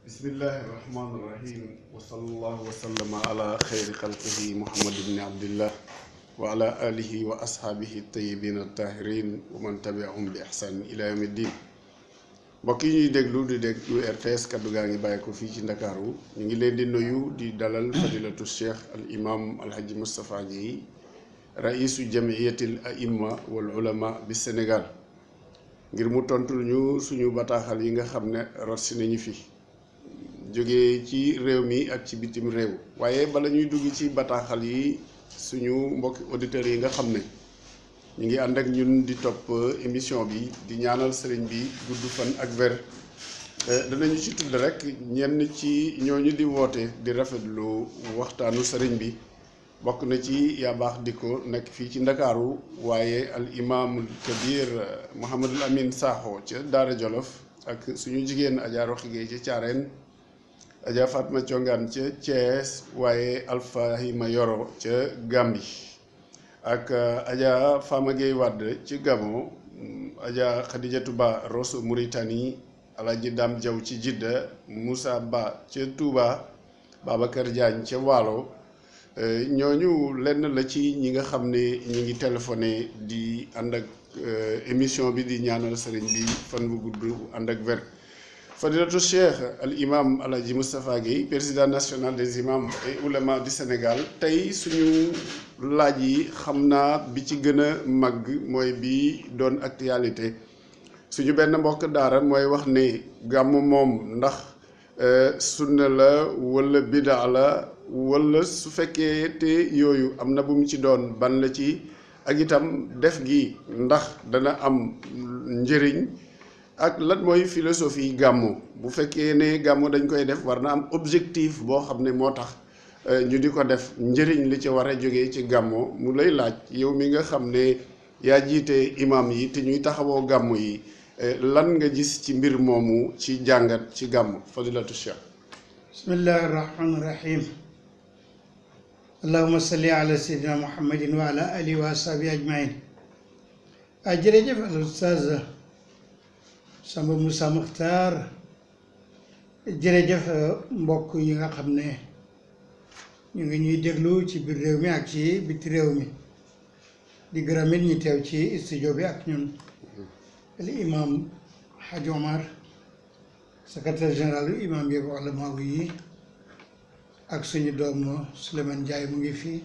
bismillahi rahmaani rahim wa sallallahu wa sallama ala xayri xalqihi muhammad ibni abdillah wa ala alihi wa ashaabihi tayyibin tahirin wa man tabiahum bi ihsan ila yawmi ddin. mbokk yi ñuy déglu di déglu RTS kaddu gaa ngi bàyyi ko fii ci ndakaaru ñu ngi leen di nuyu di dalal fadilatu cheikh al imam alhaji Moustapha Guèye raisu jamiyatil aimma wal ulama bi Sénégal ngir mu tontu ñu suñu bataaxal yi nga xam ne rot si nañu fi jóge ci réew mi ak ci bitim réew. waaye bala ñuy dugg ci bataaxal yi suñu mbokki auditeurs yi nga xam ne ñu ngi ànd ak ñun di topp émission bi di ñaanal sëriñ bi gudd fan ak wér danañu ci tudd rek ñenn ci ñooñu di woote di rafetlu waxtaanu sëriñ bi. bokk na ci yaa baax di ko nekk fii ci ndakaaru waaye al imaamul kabir Mouhamadul Amin Sakho ca Daara Jolof ak suñu jigéen Adja Roxi Gueye ca Thiarène, Adja Fatma Thiongaan ca Thiès, waaye Alfahima Yoro ca Gambi ak Adja Fama Gueye Wade ci Gabon, Adja Khadijatu Ba Rosso Mauritanie, Alaji Dam Jaw ci Jidda, Moussa Ba ca Touba, Babacar Diagne ca Waalo. ñooñu lenn la ci ñi nga xam ne ñi ngi téléphoné di ànd ak émission bi di ñaanal sëriñ bi fan bu gudd ànd ak wér. fadilatu cheikh al imam alhaji Moustapha Guèye, président national des imams et oulémas du Sénégal. tey suñu laaj yi xam naa bi ci gën a màgg mooy bi doon actualité. suñu benn mbokk daara mooy wax ne gàmmu moom ndax sunna la wala bidaa la, wala su fekkee te yooyu am na bu mu ci doon ban la ci, ak itam def gi ndax dana am njëriñ, ak lan mooy philosophie gàmmu. bu fekkee ne gàmmu dañ koy def war na am objectif boo xam ne moo tax ñu di ko def, njëriñ li ci war a jógee ci gàmmu. mu lay laaj yow mi nga xam ne yaa jiite imam yi te ñuy taxawoo gàmmu yi, lan nga gis ci mbir moomu ci jàngat ci gàmmu fadilatu cheikh. bismillahi rahmaani rahim. allahuma salli ala sayyidina muhammadin wa ala alihi wa ashabi ajmain. jërëjëf al ustaz Samba Moussa Makhtar, jërëjëf mbokk yi nga xam ne ñu ngi ñuy déglu ci biir réew mi ak ci biti réew mi. di gërëm it ñi teew ci studio bi ak ñun. al imam Hadj Omar, secrétaire général yu imam yeeg ulama yi, ak suñu doom Souleymane Ndiaye mu ngi fii.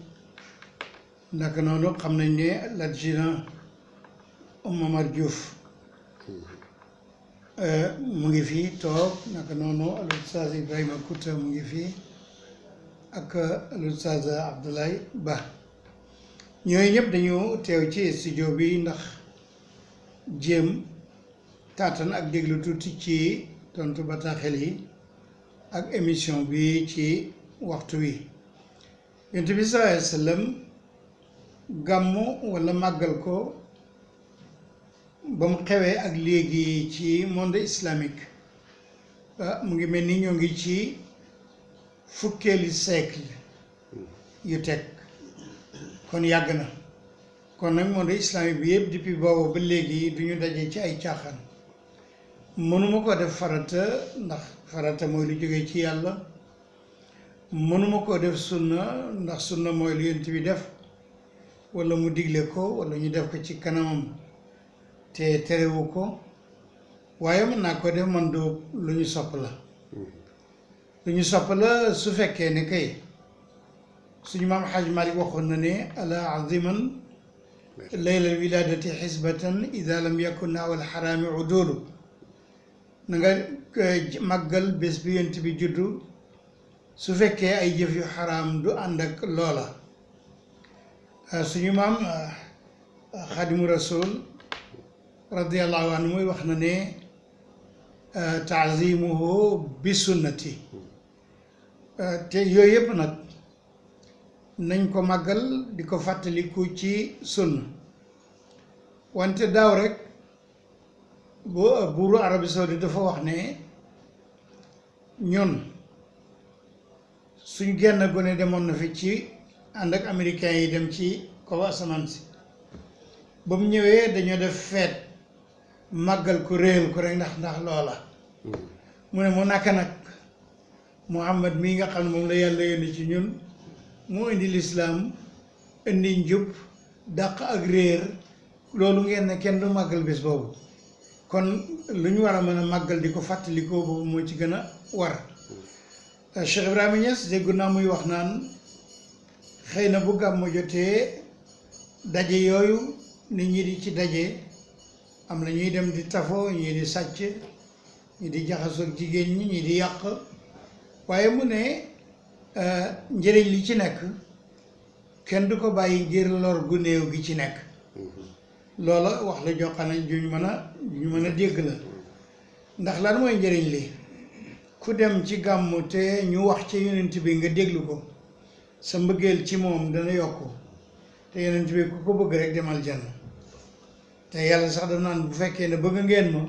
naka noonu xam nañ ne l'adjudant Momar Diouf mu ngi fii toog. naka noonu al ustaz Ibrahima Kouta mu ngi fii ak al ustaz Abdoulaye Ba. ñooyu ñëpp dañu teew ci studio bi ndax jéem taatan ak déglu tuuti ci tontu bataaxel yi ak émission bi ci waxtu wi. Yonent bi sallallahu alayhi wa sallam gàmmu wala màggal ko ba mu xewee ak léegi ci monde islamique mu ngi mel ni ñoo ngi ci fukkeeli siècle yu teg, kon yàgg na. kon nag monde islamique bi yëpp depuis boobu ba léegi du ñu daje ci ay caaxaan. mënuma ko def farata ndax farata mooy lu jógee ci yàlla. mënuma koo def sunna ndax sunna mooy lu yonent bi def wala mu digle ko wala ñu def ko ci kanamam te terewu ko. waaye mën naa ko def man du lu ñu sopp la. lu ñu sopp la su fekkee ne kay suñu maam Hajj Malik waxoon na ne ala aziman laylal wiladati xisbatan ida lam yakun awal xaraami udulu. na nga màggal bés bi yonent bi juddu su fekkee ay jëf yu xaraam du ànd ak loola. suñu maam xadimu rasul radiallahu anhu muy wax na ne taazimuhu bi sunnati. te yooyu yëpp nag nañ ko màggal di ko fàttaliku ci sunna. wante daaw rek buuru Arabie Saoudite dafa wax ne ñun suñ genn gone demoon na fi ci ànd ak américains yi dem ci kaw asamaan si. ba mu ñëwee dañoo def feet màggal ko réyal ko rek ndax loola. mu ne mu naka nag Muhammad mii nga xam ne moom la yàlla yónni ci ñun moo indi lislaam indi njub dàq ak réer loolu ngeen ne kenn du màggal bés boobu kon lu ñu war a mën a màggal di ko fàttalikoo boobu moo ci gën a war Cheikh Ibrahima Niass déggu naa muy wax naan xëy na bu gàmmu jotee daje yooyu nit ñi di ci daje am na ñuy dem di tafo ñii di sàcc ñi di jaxasoo ak jigéen ñi ñi di yàq waaye mu ne njëriñ li ci nekk kenn du ko bàyyi ngir lor gu néew gi ci nekk loola wax la joo xam ne juñ mën a dégg la ndax lan mooy njëriñ li ku dem ci gàmmu te ñu wax ci yonent bi nga déglu ko sa mbëggeel ci moom dana yokku te yonent bi ku ko bëgg rek demal jann te yàlla sax daf naan bu fekkee ne bëgg ngeen ma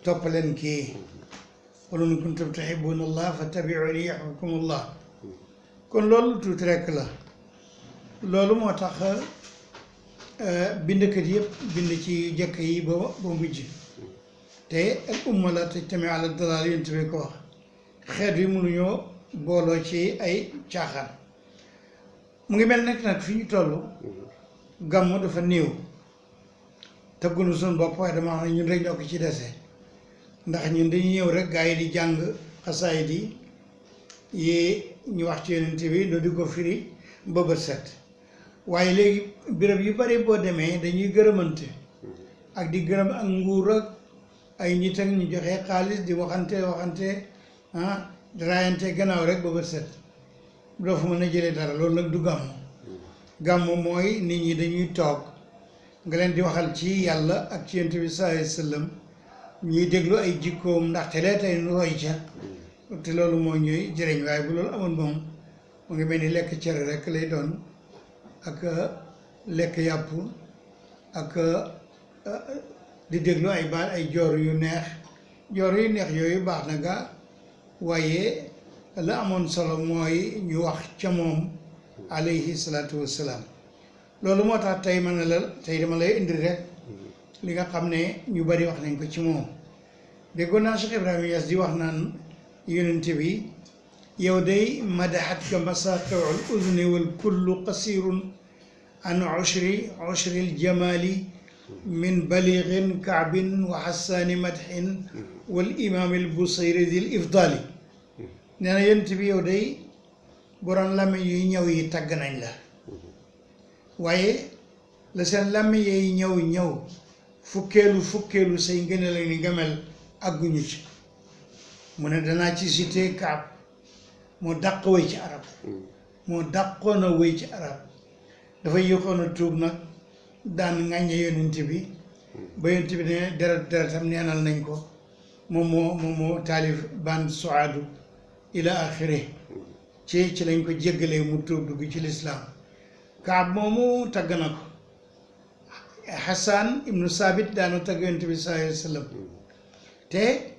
topp leen kii qul in kuntum tuhibbuna allah fattabi'uni yuhbibkumu allah kon loolu tuuti rekk la loolu moo tax bindkat yëpp bind ci jëkk yi ba mujj te al umma la tajtami ala dalal yonent bi ko wax xeet wi mënuñoo booloo ci ay caaxaan mu ngi mel nekk nag fi ñu toll gàmmu dafa néew tëggunu suñu bopp waaye dama wax ne ñun rek ñoo ko ci dese ndax ñun dañuy ñëw rek gaa yi di jàng xasaayid yi ñu wax ci yonent bi no di ko firi ba bët set waaye léegi béréb yu bari boo demee dañuy gërëmante ak di gërëm ak nguur ak ay nit ak ñu joxe xaalis di waxante di raayante gannaaw rek ba bët set doo fa mën a jëlee dara loolu nag du gàmmu gàmmu mooy nit ñi dañuy toog nga leen di waxal ci yàlla ak ci yonent bi sallallahu alayhi wa sallam ñuy déglu ay jikkoom ndaxte lee tey nu roy ca te loolu moo ñuy jëriñ waaye bu loolu amoon moom mu ngi mel ni lekk cere rek lay doon ak lekk yàpp ak di déglu ay baat ay joor yu neex yooyu baax na ga waaye la amoon solo mooy ñu wax ca moom alayhi salaatu wassalaam loolu moo tax tey man la tey dama lay indi rek li nga xam ne ñu bari wax nañ ko ci moom déggoon naa Cheikh Ibrahima Niass di wax naan yonent bi yow day madaxatka masaaqiul udni wal kullu qasirun an ushril jamali min baliغin kaabin wa xassaani madxin wal imaamil busayri dil ifdali nee na yonent bi yow day borom làmmiñ yuy ñëw yi tagg nañ la waaye la seen làmmiñ yi ñëw fukkeelu say ngëneel ak ni nga mel àgguñu ci mu ne danaa ci cité Kaab moo dàq wéy ci arab moo dàqoon a wéy ci arab dafa yéexoon a tuub nag daan ŋàññe yonent bi ba yonent bi ne deretam neenal nañ ko moom moo taalif band suaadu ila axiri ci lañ ko jéggalee mu tuub dugg ci lislaam Kaab moomu tagg na ko Hassan ibnu Sabit daana tagg yonent bi sallallahu alayhi wa sallam te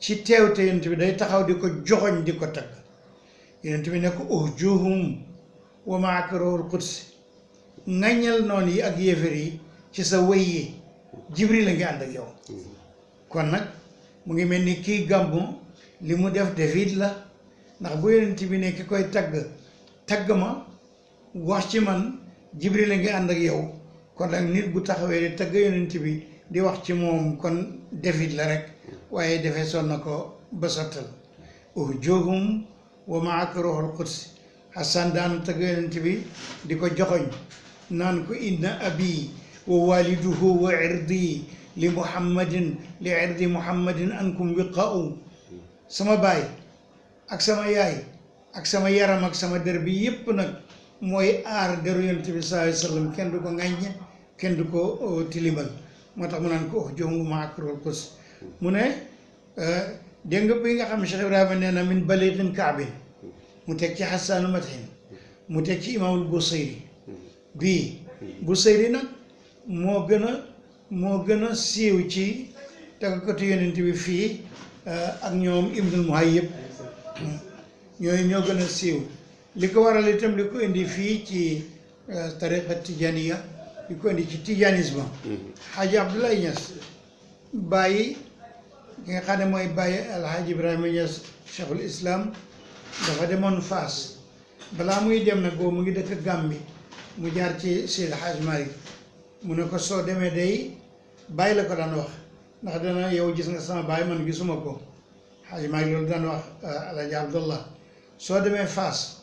ci teewte yonent bi day taxaw di ko joxoñ di ko tagg yonent bi ne ko uhjuhum wa maaka ruhul qudsi ŋaññal noonu yi ak yéefar yi ci sa wéy yi Jibril la ngi ànd ak yow kon nag mu ngi mel ni kii gàmmu li mu def defit la ndax bu yonent bi ne ki koy tagg ma wax ci man Jibril la ngi ànd ak yow kon nag nit bu taxawee di tagg yonent bi di wax ci moom kon defit la rek waaye defee son na ko ba sottal uhjuhum wa maaka ruhul qudsi Hassan daan tagg yonent bi di ko joxoñ naan ko inna abi wa waliduhu wa irdi li muhammadin li irdi muhammadin ankum wiqa'u sama baay ak sama yaay ak sama yaram ak sama der bi yépp nag mooy aar deru yonent bi sallallahu alayhi wa sallam kenn du ko ŋàññe kenn du ko tilimal moo tax mu naan ko uhjuhum wa maaka ruhul qudsi mu ne dégg nga bi nga xam ne Cheikh Ibrahima nee na min balighin kaabin mu teg ci Hassaanu Madhin mu teg ci imaamul Busayri bii Busayri nag moo gën a siiw ci tàggatu yonent bi fii ak ñoom Ibnul Muhayyib ñooyu ñoo gën a siiw li ko waral itam li ko indi fii ci tariqa tijaniya li ko indi ci tijanisme Xaaji Abdoulaye Niass bàyyi ki nga xam ne mooy Baye Alhaji Ibrahima Niass Cheikhul Islam dafa demoon Faas balaa muy dem nag boobu mu ngi dëkk Gàmbi mu jaar ci Seydi Hadj Malick mu ne ko soo demee day bàyyi la ko daan wax ndax dana yow gis nga sama baay man gisuma ko Hadj Malick loolu daan wax Alhaji Abdallah soo demee Faas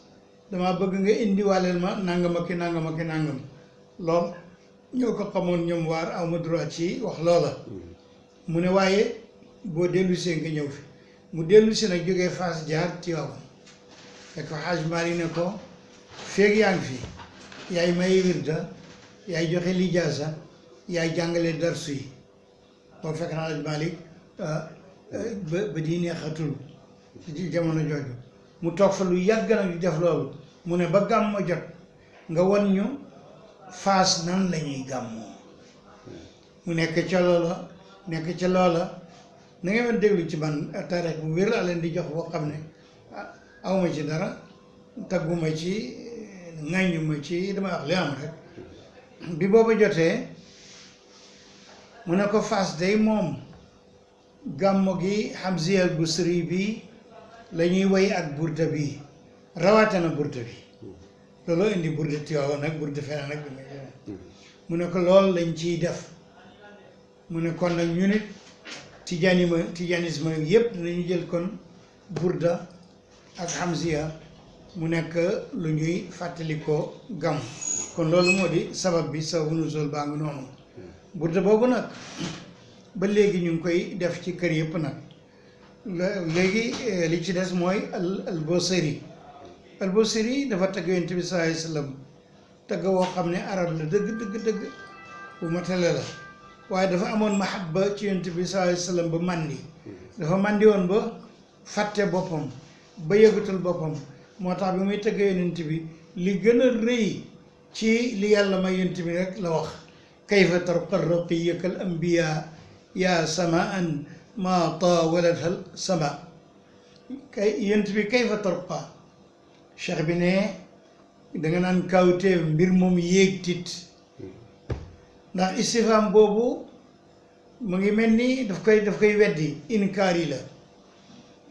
dama bëgg nga indiwaaleel ma nangam ak nangam lool ñoo ko xamoon ñoom waar aw ma droit ci wax loola mu ne waaye boo dellusee nga ñëw fi mu dellusi nag jógee Faas jaar Tiwaawan fekk Hadj Malick ne ko feeg yaa ngi fi yaay may wirda yaay joxe lijaasa yaay jàngale darsu yi boo fekk na Hadj Malick ba di neexatul ci jamono jooju mu toog fa lu yàgg nag di def loolu mu ne ba gàmmo jot nga won ñu Faas nan la ñuy gàmmoo mu nekk ca loola na ngeen déglu ci man taarix bu wér laa leen di jox boo xam ne awma ci dara tagguma ci ŋàññuma ci dama wax li am rek bi booba jotee mu ne ko Faas day moom gàmmo gi Hamziyal Busri bi la ñuy woy ak burda bi rawaate na burda bi looloo indi burda Tiwaawan nag burda feneen nag bi mu ne ko loolu lañ ciy def mu ne kon nag ñu nit tijanisme yëpp dinañu jël kon burda ak Hamziya mu nekk lu ñuy fàttalikoo gàmm kon loolu moo di sabab bi sababu nuzul baa ngi noonu burda boobu nag ba léegi ñu ngi koy def ci kër yëpp nag léegi li ci des mooy al Busiri dafa tagg Yonent bi sallallahu alayhi wa sallam tagg woo xam ne arab la dëgg bu matale la waaye dafa amoon mahabba ci Yonent bi sallallahu alayhi wa sallam ba màndi dafa màndi woon ba fàtte boppam ba yëgatul boppam moo tax bi muy tagg Yonent bi li gën a rëy ci li yàlla may Yonent bi rek la wax kayfa tarqa raqiyyaka al anbiya ya samaan ma tawalatha sama Yonent bi kayfa tarqa cheikh bi ne danga naan kawteef mbir moom yéeg tit ndax istifham boobu mu ngi mel ni daf koy weddi inkaar yi la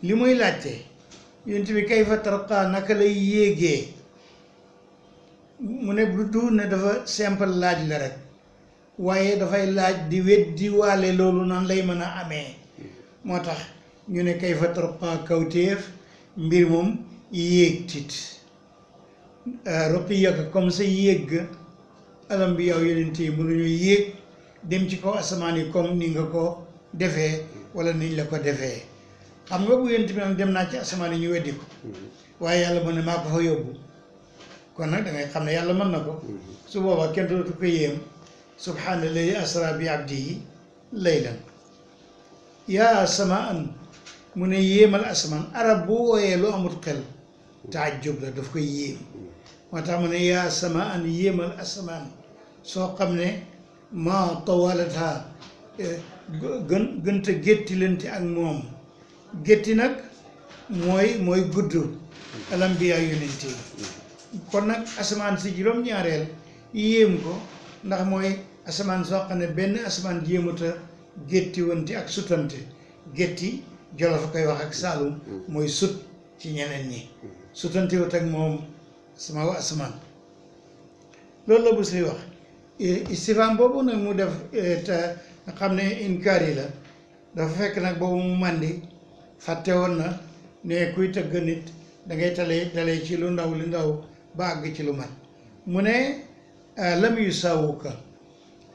li muy laajte Yonent bi kayfa tarqa naka lay yéegee mu ne du ne dafa simple laaj la rek waaye dafay laaj di weddi waale loolu nan lay mën a amee moo tax ñu ne kayfa tarqa kawteef mbir moom yéeg tit ruqiyaka comme sa yéeg alambiya yonent yi mënuñu yéeg dem ci kaw asamaan yi comme ni nga ko defee wala niñ la ko defee xam nga bu yonent bi nag dem naa ci asamaan yi ñu weddi ko waaye yàlla mën ne maa ko fa yóbbu kon nag da ngay xam ne yàlla mën na ko su boobaa kenn dootu ko yéem subhaanallazi asra bi abdihi laylan yaa samaan mu ne yéemal asamaan arab bu wooyee lu amul xel taajjub la daf koy yéem moo tax mu ne yaa samaan yéemal asamaan soo xam ne ma tawalata gënta gétti lente ak moom gétti nag mooy gudd alambiya yonent yi kon nag asamaan si juróom-ñaareel yéem ko ndax mooy asamaan soo xam ne benn asamaan jéemuta gétti wante ak sutante gétti Jolof a koy wax ak Saalum mooy sut ci ñeneen ñi sutante wut ak moom sama asamaan loolu la Busiri wax istifham boobu nag mu def te nga xam ne inkaar yi la dafa fekk nag boobu mu màndi fàtte woon na ne kuy tëgg nit da ngay dalee ci lu ndaw ba àgg ci lu mat mu ne lam yu saawuka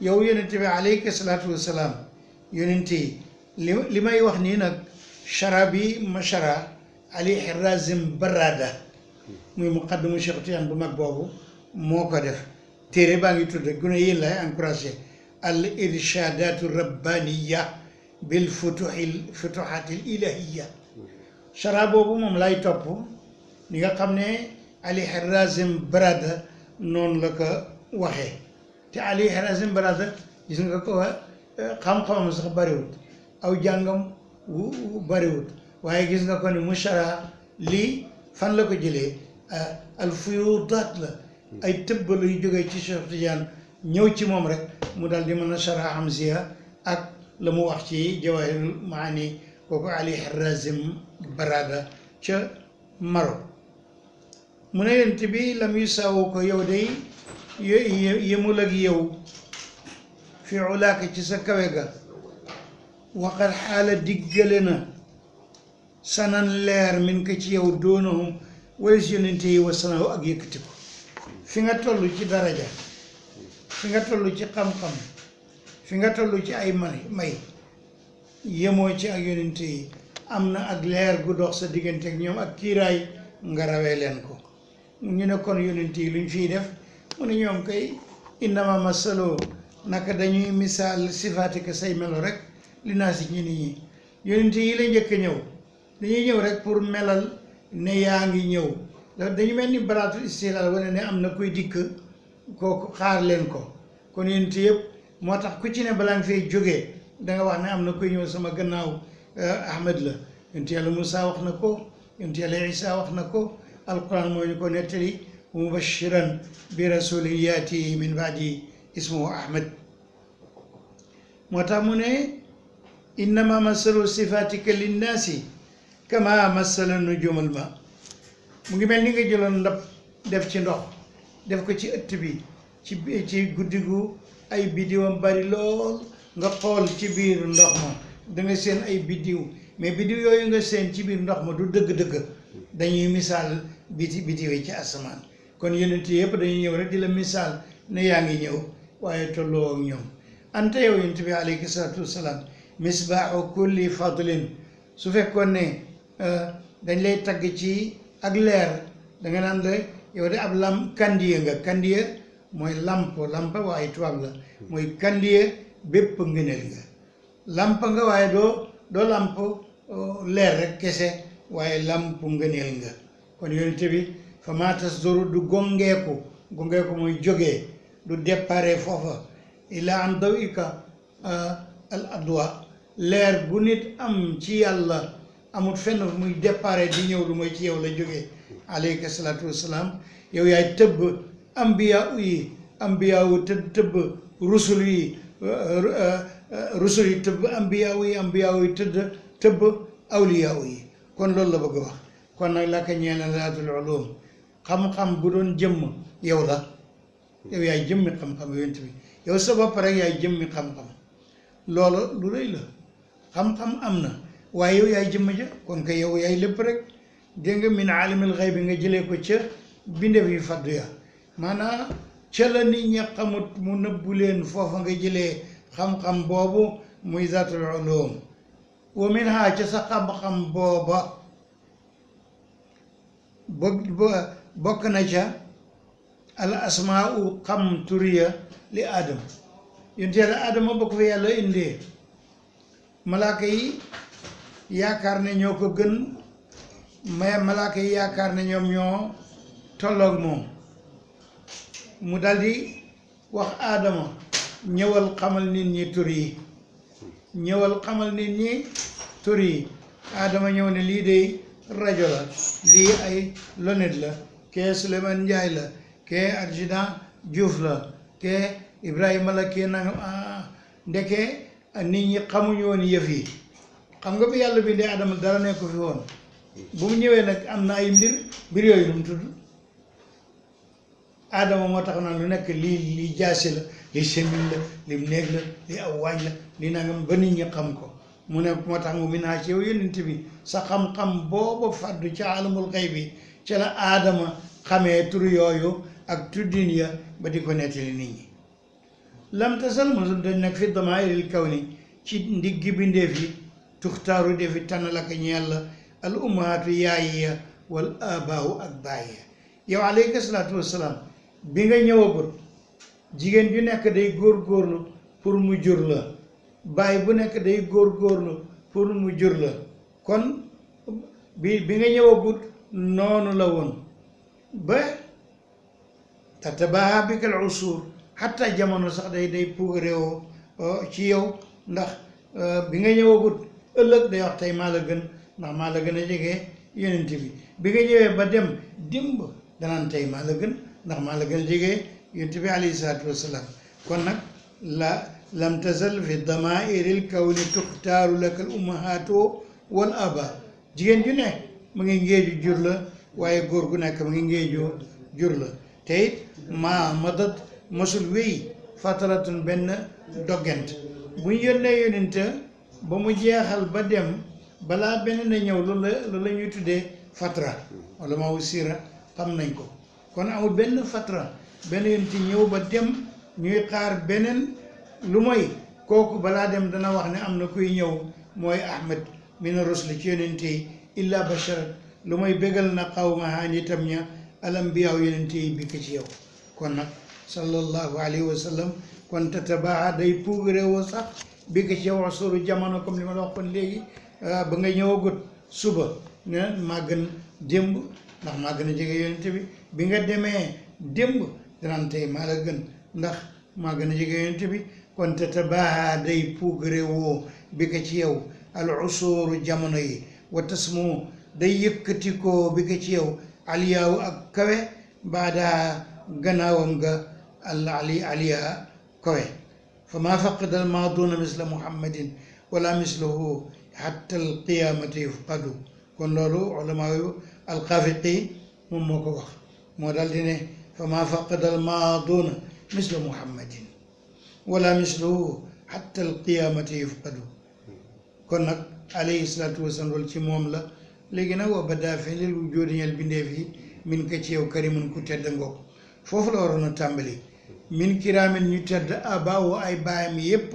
yow yonent bi alayka salaatu wasalaam yonent yi li may wax nii nag chara bi ma chara Ali Harazim Barada muy muqaddamu Cheikh Tidiane bu mag boobu moo ko def téere baa ngi tudd gune yéen lay encouragé al irshadatu rabbaniya bil futuhatil ilahiya chara boobu moom lay topp ni nga xam ne Ali Harazim Barada noonu la ko waxee te Ali Harazim Barada gis nga ko xam-xamam sax bariwut aw jàngam wu bariwut waaye gis nga ko ni mushara lii fan la ko jëlee alfuyudaat la ay tëbbalu yu jógee ci Cheikh Tidiane ñëw ci moom rek mu daal di mën a shara Hamziya ak la mu wax ci Jawahirul Maani kooku Ali Harazim Barada ca Maroc mu ne yonent bi lam yu saawu ko yow day yemul ak yow fi ulaaka ci sa kawe ga waqad xaala diggale na sanan leer min ko ci yow doonahum wala si yonente yi wasanahu ak yëkkati ko fi nga toll ci daraja fi nga toll ci xam-xam fi nga toll ci ay may yemoo ci ak yonente yi am na ak leer gu dox sa diggante ak ñoom ak kiiraay nga rawee leen ko ñu ne kon yonente yi luñ fiy def mu ne ñoom kay innama masaloo naka dañuy misaal sifaatika say melo rek li naa si ñi nit ñi yonente yi la njëkk ñëw dañuy ñëw rek pour melal ne yaa ngi ñëw dañu mel ni baraatul istilaal wane ne am na kuy dikk kooku xaar leen ko kon yonente yëpp moo tax ku ci ne balaa nga fay jógee danga wax ne am na kuy ñëw sama gannaaw Ahmed la yonente yàlla Moussa wax na ko yonente yàlla Isa wax na ko alquran moo ñu ko nettali mubashiran bi rasulin yaati min baadi ismuhu Ahmed moo tax mu ne innama masalu sifatika linnaasi kama masala nujumal ma mu ngi mel ni nga jëloon ndab def ci ndox def ko ci ëtt bi ci guddi gu ay biddiwam bari lool nga xool ci biir ndox ma da nga seen ay biddiw mais biddiw yooyu nga seen ci biir ndox ma du dëgg-dëgg dañuy misaal biddiw yi ci asamaan kon yonent yëpp dañuy ñëw rek di la misaal ne yaa ngi ñëw waaye tolloo ak ñoom anta yow yonent bi alayhi salaatu wasalaam misbaaxu kulli fadlin su fekkoon ne dañ lay tagg ci ak leer da nga naan la yow de ab kandiye nga kandiye mooy lamp waaye tubaab la mooy kandiye bépp ngëneel nga lamp nga waaye doo lamp leer rek kese waaye lamp ngëneel nga kon yonent bi fa maa tasduru du gongeeku mooy jógee du dépare foofa ila an daw ika al adwa leer bu nit am ci yàlla amul fenn muy dépare di ñëw lu mooy ci yow la jógee alayka salaatu wasalaam yow yaay tëbb ambiya wu tëbb rusul yi tëbb ambiya yi tëbb awliya yi kon loolu la bëgg wax kon nag la ka ñeena laatul ulum xam-xam bu doon jëmm yow la yow yaay jëmmi xam-xam yonent bi yow sa bopp rek yaay jëmmi xam-xam loolu lu rëy la xam-xam am na waaye yow yaay jëmm ja kon kay yow yaay lépp rek dégg nga min aalimil xayb bi nga jëlee ko ca bindeef yi faddu ya maanaam ca la nit ñi xamut mu nëbbu leen foofa nga jëlee xam-xam boobu muy zaatul ulum wa min ha ca sa xam-xam booba bokk na ca al asmaau xam turiya li aadama yonent yàlla aadama bokk fa yàlla indee malaaka yi yaakaar ne ñoo ko gën mais malaaka yi yaakaar ne ñoom ñoo tolloog moom mu daldi wax aadama ñëwal xamal nit ñi tur yi ñëwal xamal nit ñi tur yi aadama ñëw ne lii de rajo la lii ay lonet la kee Souleymane Njaay la kee adjudant Diouf la kee Ibrahima la kee nangam ndeke nit ñi xamuñu woon yëf yi xam nga bi yàlla bi ndee adama dara nekk ko fi woon bu mu ñëwee nag am na ay mbir yooyu lu mu tudd adama moo tax nag lu nekk lii jaasi la lii chemin la lii néeg la lii aw waañ la lii nangam ba nit ñi xam ko mu ne moo tax mu min ha ci yow yonent bi sa xam-xam booba fàddu ca alamul xay bi ca la aadama xamee tur yooyu ak tuddin ya ba di ko nettali nit ñi lam tasal mosul dañ nag fi damairil kaw ni ci ndiggi bindeef yi tuxtaaru defi tànn la ko ñeel la al ummahaatu yaay ya wal abaawu ak baay ya yow alayka salaatu wasalaam bi nga ñëwagut jigéen ju nekk day góorgóorlu pour mu jur la baay bu nekk day góorgóorlu pour mu jur la kon bi nga ñëwagut noonu la woon ba tatabaha bikal usur xatta jamono sax day puugarewoo ci yow ndax bi nga ñëwagut ëllëg day wax tey maa la gën ndax maa la gën a jege yonent bi nga ñëwee ba dem dimb danaan tey maa la gën ndax maa la gën a jege yonent bi alayhi salaatu wasalaam kon nag lam tazal fi damairil kawni tuxtaaru laka al ummahaatu wal aba jigéen ju ne mu ngi ngéeju jur la waaye góor gu nekk mu ngi ngéeju jur la te it maa madat masul wéy fataratun benn doggent bu ñu yónnee yónente ba mu jeexal ba dem balaa beneen a ñëw loolu la ñuy tuddee fatra wala maa wu siira xam nañ ko kon amul benn fatra benn yónente ñëw ba dem ñuy xaar beneen lu mooy kooku balaa dem dana wax ne am na kuy ñëw mooy ahmed mina rusli ci yónente yi illa basharat lu mooy bégal na xawma nitam ña alambiyaaw yónente yi bi ko ci yow kon nag sallallahu alayhi wa sallam kon tatabaa day puugare woo sax bi ko ci yow suru jamono comme li ma la wax kon léegi ba nga ñëwagut suba ne maa gën démb ndax maa gën a jege yónente bi nga demee démb danaan tey maa la gën ndax maa gën a jege yónente bi kon tatabaa day puugare woo bi ko ci yow al usuru jamono yi wa tasmu day yëkkati ko bi ko ci yow aliyaaw ak kawe baada gannaawam nga al aliya kawe fa maa faqada al maaduna misla muhammadin wala mislahu xatta al qiyamati yufqadu kon loolu ulama yu alxaafiqi moom moo ko wax moo daal di ne fa maa faqada al maaduna misla muhammadin wala mislahu xatta al qiyamati yufqadu kon nag alayhi salaatu wasalaam loolu ci moom la léegi nag wa badaa fi lil wujuudi ñeel bindeef yi min ka ci yow karimun ku tedd ngoog foofu la waroon a tàmbali min kiraamin ñu tedd abaawo ay baayam yépp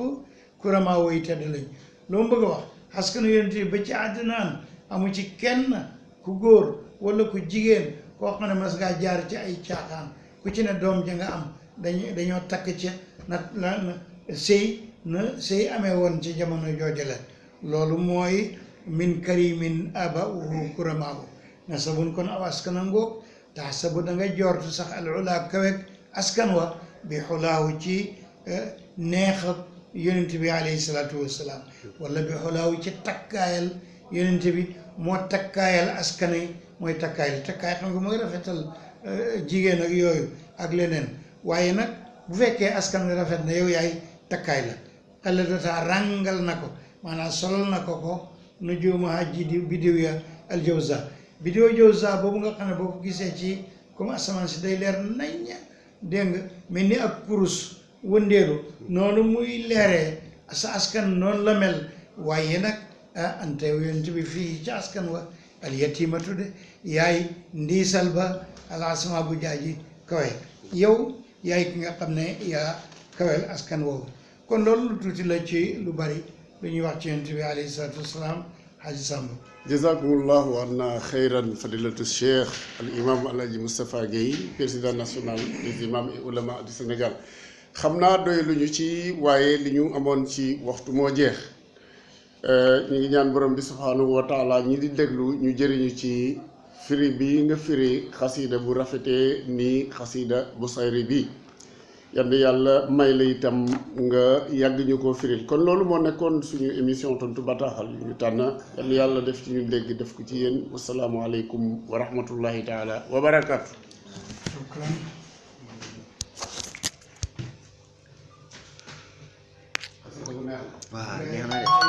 kuramaawo yi tedd lañ loo mu bëgg a wax askanu yonent yi ba ci àddinaan amu ci kenn ku góor wala ku jigéen koo xam ne mas ngaa jaar ci ay caaxaan ku ci ne doom ja nga am dañoo takk ca na sëy amee woon ci jamono jooju la loolu mooy min karimin abauhu kuramaahu nasabun kon aw askana ngoog tax sabu da nga jortu sax al ula kawek askan wa bi xulaahu ci neex yonent bi alayhi salaatu wassalaam wala bi xulaahu ci takkaayal yonent bi moo takkaayal askan yi mooy takkaay xam nga mooy rafetal jigéen ak yooyu ak leneen waaye nag bu fekkee askan wi rafet na yow yaay takkaay la xale data ràngal na ko maanaam solal na ko nujuuma hajji bidiw ya aljawza bidiw jawza boobu nga xam ne boo ko gisee ci comme asamaan si day leer nañña dégg nga mel ni ak kurus wëndeelu noonu muy leeree sa askan noonu la mel waaye nag ante yonent bi fii ci askan wa al yatimatu de yaay ndiisal ba al asma bu jaaji kawe yow yaay ki nga xam ne yaa kawel askan woowu kon loolu lu tuuti la ci lu bari lu ñuy wax ci yonent bi alayhi salaatu wasalaam Haji Samb jazakumullahu anna xayran fadilatu cheikh al imam Alhaji Moustapha Guèye président national des imams et oulémas du Sénégal xam naa doy lu ñu ci waaye li ñu amoon ci waxtu moo jeex ñu ngi ñaan borom bi subhanahu wa taala ñi di déglu ñu jëriñu ci firi bi nga firi xasida bu rafetee nii xasida bu sayri bi yal yàlla may la itam nga yàgg ñu ko firil kon loolu moo nekkoon suñu émission tontu bataaxal ñu tànn yal yàlla def ci ñu dégg def ko ci yéen wasalaamualeykum wa rahmatullahi taala wa barakaatu. waaw neex na de